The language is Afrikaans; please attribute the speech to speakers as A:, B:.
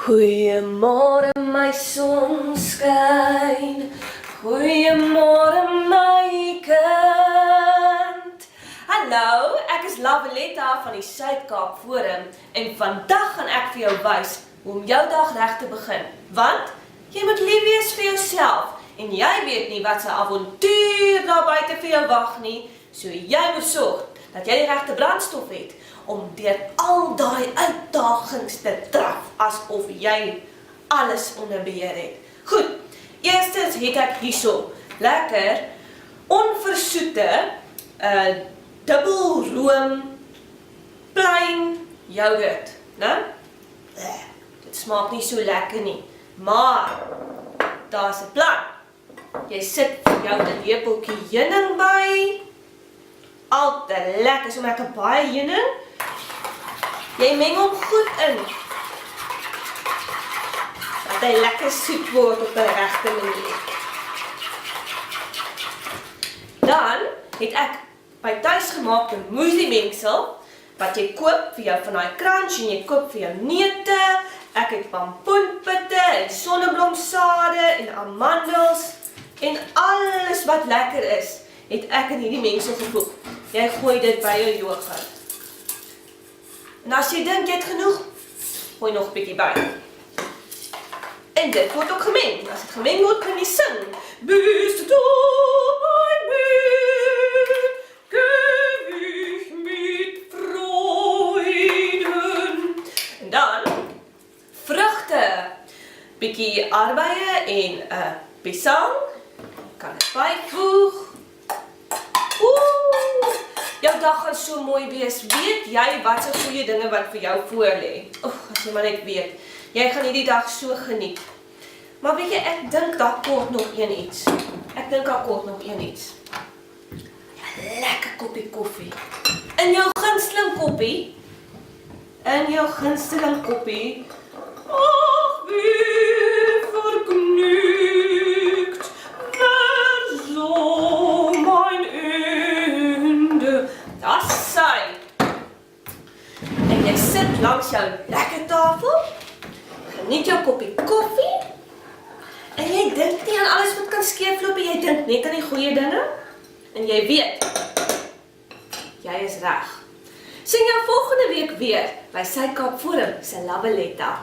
A: Goeiemôre my sonskyn, goeiemôre my kind. Hallo, ek is Lavaletta van die Suid-Kaap Forum en vandag gaan ek vir jou wys hoe om jou dag reg te begin. Want jy moet lief wees vir jouself en jy weet nie wat se avontuur daar buite vir jou wag nie, so jy moet sorg dat jy die regte brandstof het om deur al daai uitdagings te traf asof jy alles onder beheer het. Goed, eerstens het ek hierso lekker onversoete dubbelroom plain yoghurt, né? Dit smaak nie so lekker nie, maar daar's 'n plan. Jy sit vir jou 'n lepeltjie heuning by. Altyd lekker, so lekker baie heuning. Jy meng hom goed in. Dat hy lekker soet word op 'n regte manier. Dan het ek my tuisgemaakte muesli mengsel wat jy koop vir jou van daai crunch en jy koop vir jou neute. Ek het pompoenpitte en sonneblomsade en amandels en alles wat lekker is, het ek in hierdie mengsel gevoeg. Jy gooi dit by jou yoghurt. En as jy dink jy het genoeg, gooi nog 'n bietjie by. En dit word ook gemeng. As dit gemeng word, kan jy sing. Bist du bei mir, geh ich mit Freuden. En dan vrugte, bietjie aardbeie en pisang. Kan dit byvoeg. Jou dag gaan so mooi wees. Weet jy wat se goeie dinge wat vir jou voorlê? As jy maar net weet. Jy gaan hierdie dag so geniet. Maar weet jy, ek dink daar kort nog een iets. Lekker koppie koffie. In jou gunsteling koppie. Ach, wie vergnügt, wer so mein Ende. Das sy. En jy sit langs jou lekker tafel, geniet jou koppie koffie, en jy dink nie aan alles wat kan skeefloop, jy dink net aan die goeie dinge, en jy weet, jy is reg. Sien jou volgende week weer by Suid-Kaap Forum se Lavaletta.